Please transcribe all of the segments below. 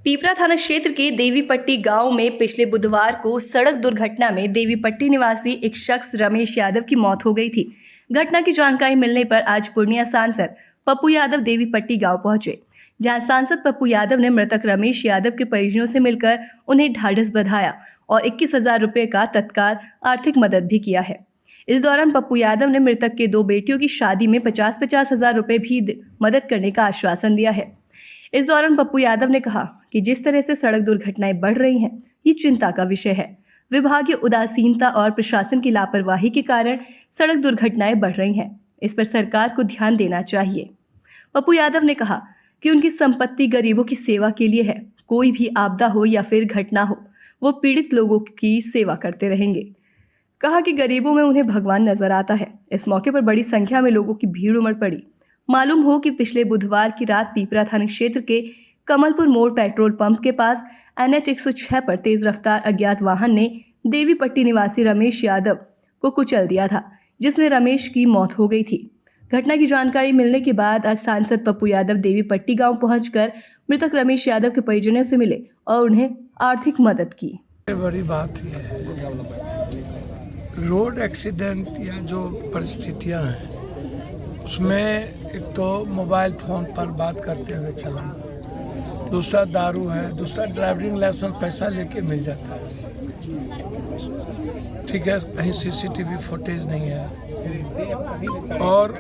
पीपरा थाना क्षेत्र के देवीपट्टी गांव में पिछले बुधवार को सड़क दुर्घटना में देवीपट्टी निवासी एक शख्स रमेश यादव की मौत हो गई थी। घटना की जानकारी मिलने पर आज पूर्णिया सांसद पप्पू यादव देवीपट्टी गांव पहुंचे, जहां सांसद पप्पू यादव ने मृतक रमेश यादव के परिजनों से मिलकर उन्हें ढाढ़स बंधाया और 21,000 रुपये का तत्काल आर्थिक मदद भी किया है। इस दौरान पप्पू यादव ने मृतक के 2 बेटियों की शादी में 50-50 हजार रुपये भी मदद करने का आश्वासन दिया है। इस दौरान पप्पू यादव ने कहा कि जिस तरह से सड़क दुर्घटनाएं बढ़ रही हैं, ये चिंता का विषय है। विभागीय उदासीनता और प्रशासन की लापरवाही के कारण सड़क दुर्घटनाएं बढ़ रही हैं। इस पर सरकार को ध्यान देना चाहिए। पप्पू यादव ने कहा कि उनकी संपत्ति गरीबों की सेवा के लिए है। कोई भी आपदा हो या फिर घटना हो, वो पीड़ित लोगों की सेवा करते रहेंगे। कहा कि गरीबों में उन्हें भगवान नजर आता है। इस मौके पर बड़ी संख्या में लोगों की भीड़ उमड़ पड़ी। मालूम हो कि पिछले बुधवार की रात पीपरा थाना क्षेत्र के कमलपुर मोड़ पेट्रोल पंप के पास NH 106 पर तेज रफ्तार अज्ञात वाहन ने देवीपट्टी निवासी रमेश यादव को कुचल दिया था, जिसमें रमेश की मौत हो गई थी। घटना की जानकारी मिलने के बाद आज सांसद पप्पू यादव देवीपट्टी गांव पहुंचकर मृतक रमेश यादव के परिजनों से मिले और उन्हें आर्थिक मदद की। बड़ी बात यह है, रोड एक्सीडेंट या जो परिस्थितियां हैं उसमें एक तो मोबाइल फ़ोन पर बात करते हुए चलाना, दूसरा दारू है, दूसरा ड्राइविंग लाइसेंस पैसा लेके मिल जाता है। ठीक है, कहीं CCTV फुटेज नहीं है और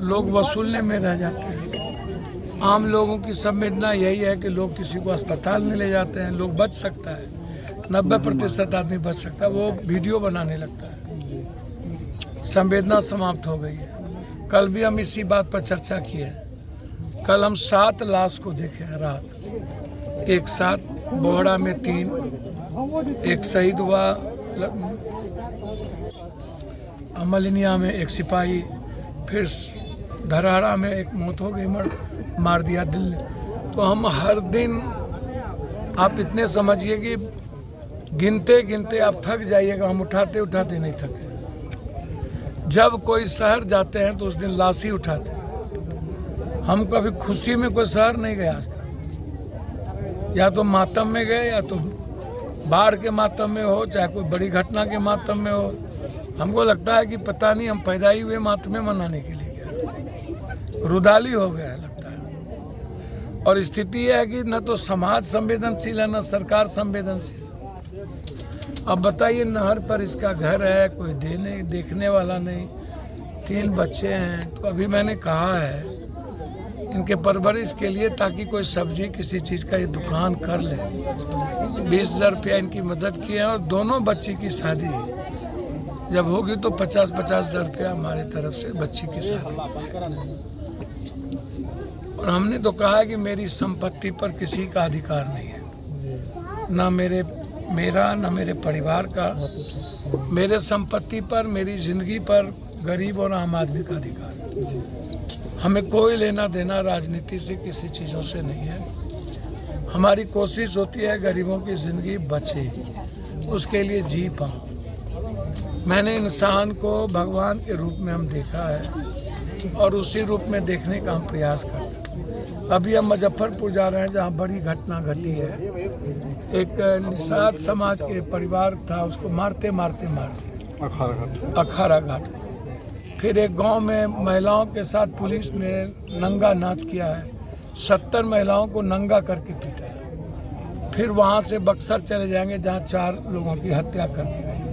लोग वसूलने में रह जाते हैं। आम लोगों की संवेदना यही है कि लोग किसी को अस्पताल में ले जाते हैं, लोग बच सकता है, 90% आदमी बच सकता है, वो वीडियो बनाने लगता है। संवेदना समाप्त हो गई है। कल भी हम इसी बात पर चर्चा की है। कल हम 7 लाश को देखे हैं रात, एक साथ बोहड़ा में 3, एक शहीद हुआ अमलिनिया में, एक सिपाही, फिर धरहरा में एक मौत हो गई, मार दिया दिल्ली। तो हम हर दिन, आप इतने समझिए कि गिनते गिनते आप थक जाइएगा, हम उठाते उठाते नहीं थके। जब कोई शहर जाते हैं तो उस दिन लाश ही उठाते हैं। हम कभी खुशी में कोई शहर नहीं गए आज तक, या तो मातम में गए या तो बाढ़ के मातम में हो, चाहे कोई बड़ी घटना के मातम में हो। हमको लगता है कि पता नहीं हम पैदा ही हुए मातमे मनाने के लिए गए, रुदाली हो गया है लगता है। और स्थिति यह है कि न तो समाज संवेदनशील है, न सरकार संवेदनशील। अब बताइए, नहर पर इसका घर है, कोई देखने वाला नहीं, 3 बच्चे हैं। तो अभी मैंने कहा है इनके परवरिश के लिए, ताकि कोई सब्जी किसी चीज़ का ये दुकान कर ले, 20,000 रुपया इनकी मदद की है। और दोनों बच्ची की शादी जब होगी तो 50-50 हजार रुपया हमारी तरफ से बच्ची की शादी। और हमने तो कहा है कि मेरी संपत्ति पर किसी का अधिकार नहीं है, ना मेरा ना मेरे परिवार का। मेरे संपत्ति पर, मेरी ज़िंदगी पर गरीब और आम आदमी का अधिकार। हमें कोई लेना देना राजनीति से, किसी चीज़ों से नहीं है। हमारी कोशिश होती है गरीबों की ज़िंदगी बचे, उसके लिए जी पाऊँ। मैंने इंसान को भगवान के रूप में हम देखा है और उसी रूप में देखने का हम प्रयास करते हैं। अभी हम मुजफ्फरपुर जा रहे हैं, जहाँ बड़ी घटना घटी है। एक निषाद समाज के परिवार था, उसको मारते मारते मार दिया अखाड़ा घाट। फिर एक गांव में महिलाओं के साथ पुलिस ने नंगा नाच किया है, 70 महिलाओं को नंगा करके पीटा है। फिर वहाँ से बक्सर चले जाएंगे, जहाँ 4 लोगों की हत्या कर दी गई।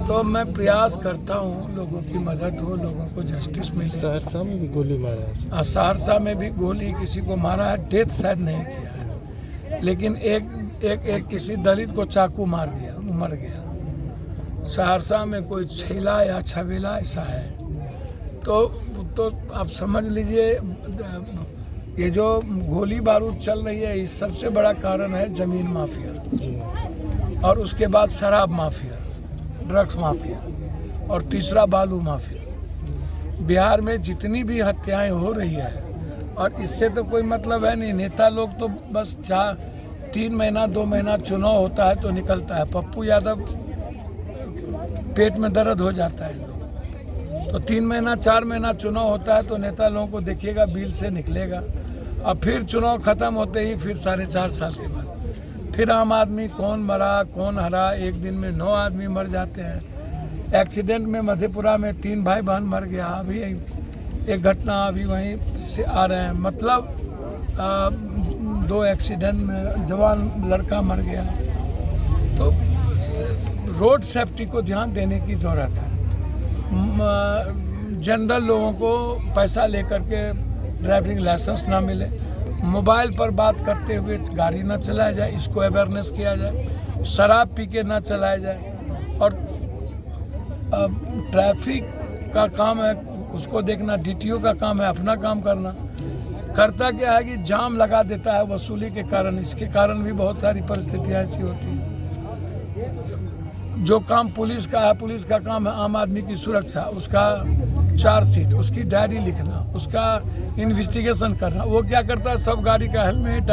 तो मैं प्रयास करता हूँ लोगों की मदद हो, लोगों को जस्टिस मिले। सहरसा में भी गोली मारा है, सहरसा में भी गोली किसी को मारा है, डेथ शायद नहीं किया है, लेकिन एक किसी दलित को चाकू मार दिया, मर गया। सहरसा में कोई छेला या छबेला ऐसा है। तो आप समझ लीजिए, ये जो गोली बारूद चल रही है, इस सबसे बड़ा कारण है जमीन माफिया, और उसके बाद शराब माफिया, ड्रग्स माफिया, और तीसरा बालू माफिया। बिहार में जितनी भी हत्याएं हो रही है, और इससे तो कोई मतलब है नहीं। नेता लोग तो बस 3 महीना 2 महीना चुनाव होता है तो निकलता है। पप्पू यादव पेट में दर्द हो जाता है तो 3 महीना 4 महीना चुनाव होता है तो नेता लोगों को देखिएगा बिल से निकलेगा। अब फिर चुनाव ख़त्म होते ही फिर 4.5 साल के बाद फिर आम आदमी कौन मरा कौन हरा, एक दिन में 9 आदमी मर जाते हैं। एक्सीडेंट में मधेपुरा में 3 भाई बहन मर गया। अभी एक घटना अभी वहीं से आ रहे हैं, मतलब 2 एक्सीडेंट में जवान लड़का मर गया। तो रोड सेफ्टी को ध्यान देने की ज़रूरत है। जनरल लोगों को पैसा लेकर के ड्राइविंग लाइसेंस ना मिले, मोबाइल पर बात करते हुए गाड़ी ना चलाया जाए, इसको अवेयरनेस किया जाए। शराब पी के ना चलाया जाए। और ट्रैफिक का काम है उसको देखना, डीटीओ का काम है अपना काम करना। करता क्या है कि जाम लगा देता है वसूली के कारण, इसके कारण भी बहुत सारी परिस्थितियाँ ऐसी होती हैं। जो काम पुलिस का है, पुलिस का काम है आम आदमी की सुरक्षा, उसका चार्जशीट, उसकी डायरी लिखना, उसका इन्वेस्टिगेशन करना। वो क्या करता है, सब गाड़ी का हेलमेट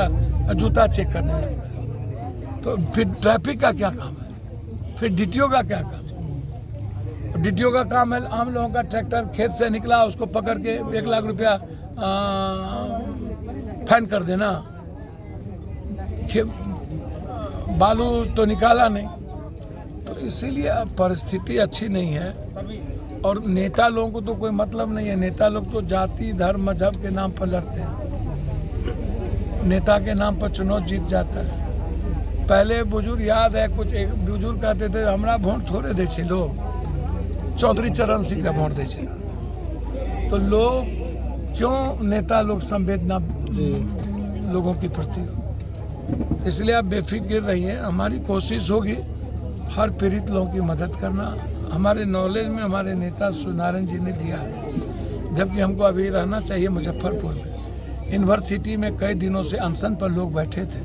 जूता चेक करने लगता है। तो फिर ट्रैफिक का क्या काम है, फिर डीटीओ का क्या काम है? डीटीओ का काम है आम लोगों का ट्रैक्टर खेत से निकला उसको पकड़ के 1 लाख रुपया फाइन कर देना। बालू तो निकाला नहीं। तो इसीलिए अब परिस्थिति अच्छी नहीं है। और नेता लोगों को तो कोई मतलब नहीं है। नेता लोग तो जाति धर्म मजहब के नाम पर लड़ते हैं। नेता के नाम पर चुनाव जीत जाता है। पहले बुजुर्ग याद है, कुछ एक बुजुर्ग कहते थे हमरा वोट थोड़े दे छे लोग, चौधरी चरण सिंह का वोट दे छे। तो लोग क्यों नेता लोग संवेदना लोगों की प्रति हो। इसलिए आप बेफिक्र रहिए। हमारी कोशिश होगी हर पीड़ित लोगों की मदद करना। हमारे नॉलेज में हमारे नेता सूर्यनारायण जी ने दिया है, जबकि हमको अभी रहना चाहिए मुजफ्फरपुर में। यूनिवर्सिटी में कई दिनों से अनशन पर लोग बैठे थे।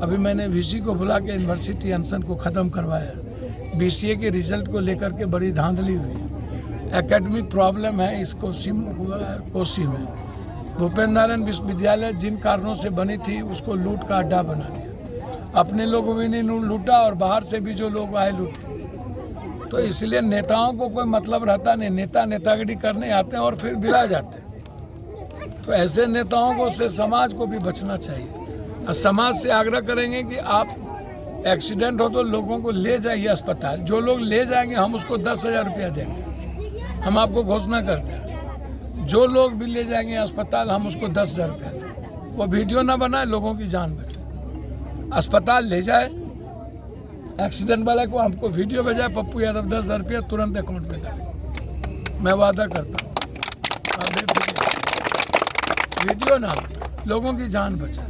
अभी मैंने वीसी को बुला के यूनिवर्सिटी अनशन को ख़त्म करवाया। बीसीए के रिजल्ट को लेकर के बड़ी धांधली हुई। एकेडमिक प्रॉब्लम है इस कोसी में। भूपेंद्र नारायण विश्वविद्यालय जिन कारणों से बनी थी उसको लूट का अड्डा बना दिया। अपने लोगों भी नहीं लूटा और बाहर से भी जो लोग आए लूटे। तो इसलिए नेताओं को कोई मतलब रहता नहीं। नेता नेतागिरी करने आते हैं और फिर बिला जाते हैं। तो ऐसे नेताओं को से समाज को भी बचना चाहिए। और समाज से आग्रह करेंगे कि आप एक्सीडेंट हो तो लोगों को ले जाइए अस्पताल। जो लोग ले जाएंगे हम उसको 10,000 रुपया देंगे। हम आपको घोषणा करते हैं, जो लोग भी ले जाएंगे अस्पताल हम उसको 10,000 रुपया देंगे। वो वीडियो ना बनाए, लोगों की जान बचे। अस्पताल ले जाए एक्सीडेंट वाले को, हमको वीडियो भेजाए, पप्पू यादव 10,000 रुपया तुरंत अकाउंट में डाले। मैं वादा करता हूँ वीडियो ना, लोगों की जान बचाए।